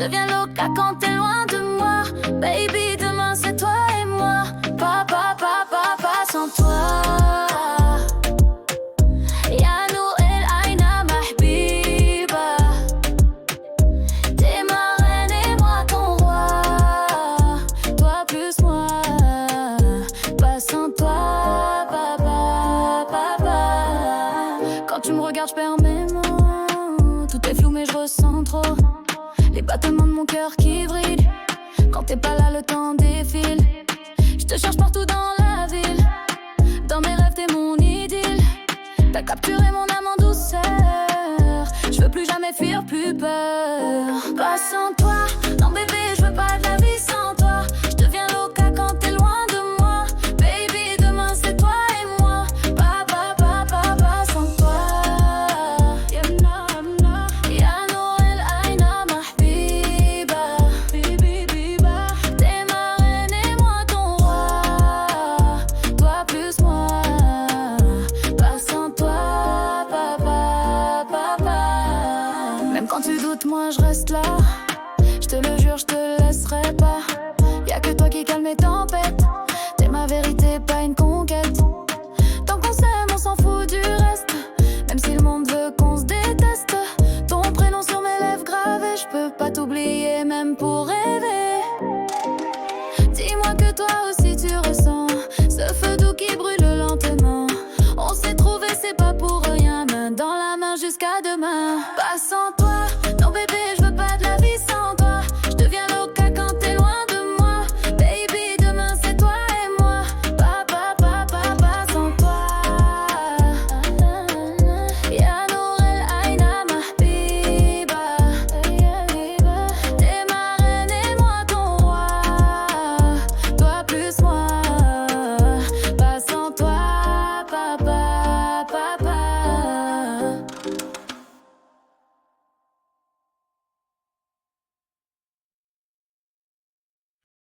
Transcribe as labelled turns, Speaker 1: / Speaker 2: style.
Speaker 1: deviens loca quand t'es loin de moi. Baby, demain c'est toi et moi. Pas sans toi. Ya Noël, Aïna, ma habiba. T'es ma reine et moi ton roi. Toi plus moi. Pas sans toi. Quand tu me regardes, je perds mes mots. Tout est flou mais je ressens trop les battements de mon cœur qui brillent. Quand t'es pas là, le temps défile. Je te cherche partout dans la ville. Dans mes rêves, t'es mon idylle. T'as capturé mon âme en douceur. Je veux plus jamais fuir, plus peur. Pas sans toi, non bébé, je veux pas de la vie sans toi. Je deviens loca quand t'es loin de moi. Baby, demain c'est toi et moi. Pas sans toi. Ya Noël, Aïna, ma habiba. T'es ma reine et moi ton roi. Toi plus moi. Pas sans toi. Même quand tu doutes, moi je reste là. Je te le jure, je te laisserai pas. Y'a que toi qui calme les tempêtes. T'es ma vérité, pas une conquête. Tant qu'on s'aime, on s'en fout du reste. Même si le monde veut qu'on se déteste. Ton prénom sur mes lèvres gravé. Je peux pas t'oublier même pour rêver. Dis-moi que toi aussi tu ressens ce feu doux qui brûle lentement. On s'est trouvé, c'est pas pour rien. Main dans la main jusqu'à demain. Pas sans toi.